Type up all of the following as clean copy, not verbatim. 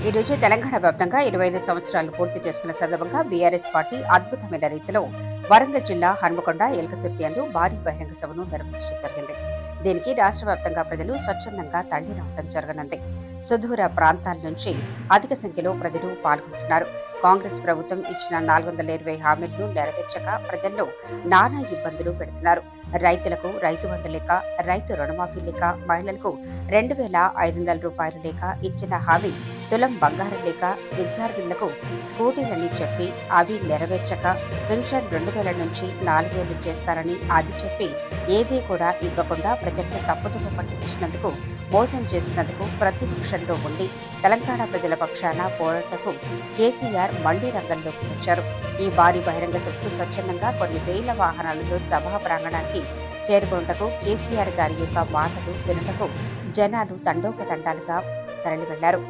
ఈ రోజు తెలంగాణ వ్యాప్తంగా 25 సంవత్సరాలు పూర్తి చేసుకున్న సందర్భంగా బీఆర్ఎస్ పార్టీ అద్భుతమైన రీతిలో వరంగల్ జిల్లా హన్మకొండ ఎల్కతుర్తి యందు భారీ బహిరంగ సభను నిర్వహించడం జరిగింది. దీనికి రాష్ట్ర వ్యాప్తంగా ప్రజలు స్వచ్ఛందంగా తరలి రావడం జరగనుంది. సుదూర ప్రాంతాల నుంచి అధిక సంఖ్యలో ప్రజలు పాల్గొంటున్నారు. కాంగ్రెస్ ప్రభుత్వం ఇచ్చిన 420 హామీలను నెరవేర్చక ప్రజల్లో నానా ఇబ్బందులు పెడుతున్నారు. రైతులకు రైతు బంధు లేక, రైతు రుణమాఫీ లేక, మహిళలకు 2,500 రూపాయలు లేక, ఇచ్చిన హామీ తులం బంగారం లేక, విద్యార్థులకు స్కూటీలని చెప్పి అవి నెరవేర్చక, పెన్షన్ 2,000 నుంచి 4,000 చేస్తారని అది చెప్పి ఏదీ కూడా ఇవ్వకుండా ప్రజలను తప్పుదోవ పట్టించినందుకు, మోసం చేసినందుకు ప్రతిపక్షంలో ఉండి తెలంగాణ ప్రజల పక్షాన పోరాటకు కేసీఆర్ మళ్లీ రంగంలోకి వచ్చారు. ఈ భారీ బహిరంగ సభకు స్వచ్ఛందంగా కొన్ని వేల వాహనాలతో సభా ప్రాంగణానికి చేరుకున్నటకు, కేసీఆర్ గారి యొక్క మాటలు వినటకు జనాలు తండోపతండాలుగా తరలి వెళ్లారు.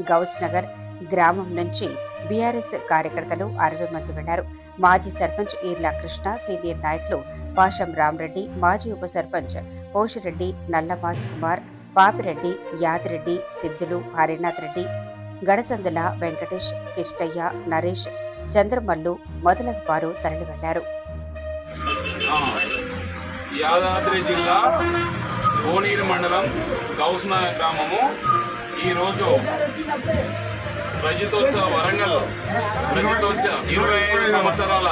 గౌస్ నగర్ గ్రామం నుంచి బీఆర్ఎస్ కార్యకర్తలు 60 మంది వెళ్లారు. మాజీ సర్పంచ్ ఈర్లా కృష్ణ, సీనియర్ నాయకులు పాషం రామరెడ్డి, మాజీ ఉప సర్పంచ్ పోషిరెడ్డి, నల్లమాస్ కుమార్, పాపిరెడ్డి, యాదిరెడ్డి, సిద్ధులు, హరినాథ్ రెడ్డి, గడసందుల వెంకటేష్, కిష్టయ్య, నరేష్, చంద్రమల్లు మొదలగు వారు తరలి వెళ్లారు. యాదాద్రి జిల్లా కోనీరు మండలం గౌస్న గ్రామము ఈరోజు రజతోత్సవ వరంగల్ రజతోత్సవ 25 సంవత్సరాల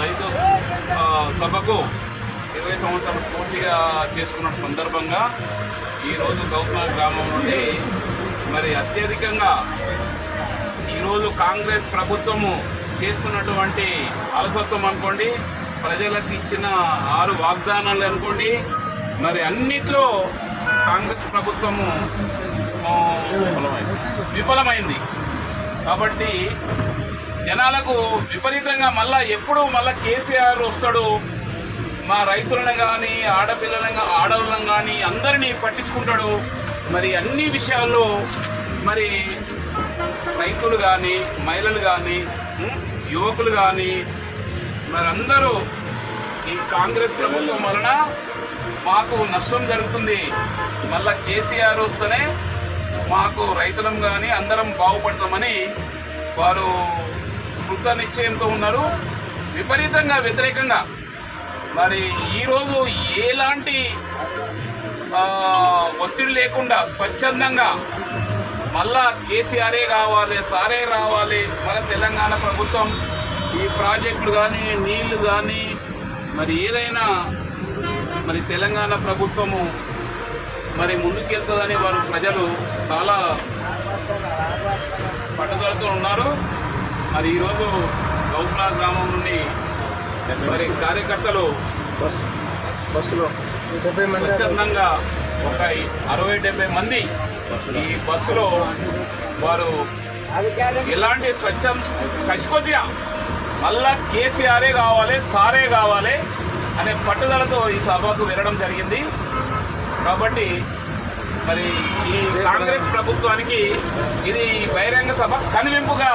రైతు సభకు 20 సంవత్సరాలు పూర్తిగా చేసుకున్న సందర్భంగా ఈరోజు గౌస్న గ్రామం నుండి మరి అత్యధికంగా ఈరోజు కాంగ్రెస్ ప్రభుత్వము చేస్తున్నటువంటి అలసత్వం అనుకోండి, ప్రజలకు ఇచ్చిన 6 వాగ్దానాలు అనుకోండి, మరి అన్నిట్లో కాంగ్రెస్ ప్రభుత్వము విఫలమైంది. కాబట్టి జనాలకు విపరీతంగా ఎప్పుడు కేసీఆర్ వస్తాడు, మా రైతులను కానీ ఆడవాళ్ళని కానీ అందరినీ పట్టించుకుంటాడు, మరి అన్ని విషయాల్లో మరి రైతులు కానీ, మహిళలు కానీ, యువకులు కానీ మరి అందరూ ఈ కాంగ్రెస్ ప్రభుత్వం వలన మాకు నష్టం జరుగుతుంది, మళ్ళా కేసీఆర్ వస్తేనే మాకు రైతులం కానీ అందరం బాగుపడతామని వారు కృత నిశ్చయంతో ఉన్నారు. విపరీతంగా వ్యతిరేకంగా మరి ఈరోజు ఎలాంటి ఒత్తిడి లేకుండా స్వచ్ఛందంగా మళ్ళా కేసీఆరే కావాలి, సారే రావాలి, మన తెలంగాణ ప్రభుత్వం ఈ ప్రాజెక్టులు కానీ, నీళ్లు కానీ, మరి ఏదైనా మరి తెలంగాణ ప్రభుత్వము మరి ముందుకెళ్తుందని వారు ప్రజలు చాలా పట్టుదలతో ఉన్నారు. మరి ఈరోజు గౌస్నా గ్రామం నుండి మరి కార్యకర్తలు బస్సులో స్వచ్ఛందంగా ఒక 60-70 మంది ఈ బస్సులో వారు ఎలాంటి కసికొద్దిగా మళ్ళా కేసీఆరే కావాలి, సారే కావాలి అనే పట్టుదలతో ఈ సభకు వెళ్ళడం జరిగింది. కాబట్టి మరి ఈ కాంగ్రెస్ ప్రభుత్వానికి ఇది బహిరంగ సభ కనువింపుగా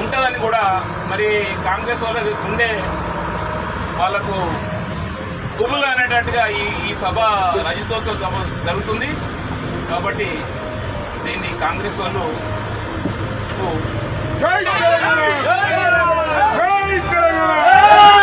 ఉంటుందని కూడా మరి కాంగ్రెస్ వాళ్ళకి ఉండే వాళ్లకు గుబులు అనేటట్టుగా ఈ సభ రజతోత్సవ సభ జరుగుతుంది. కాబట్టి దీన్ని కాంగ్రెస్ వాళ్ళు జై తెలంగాణ! జై తెలంగాణ!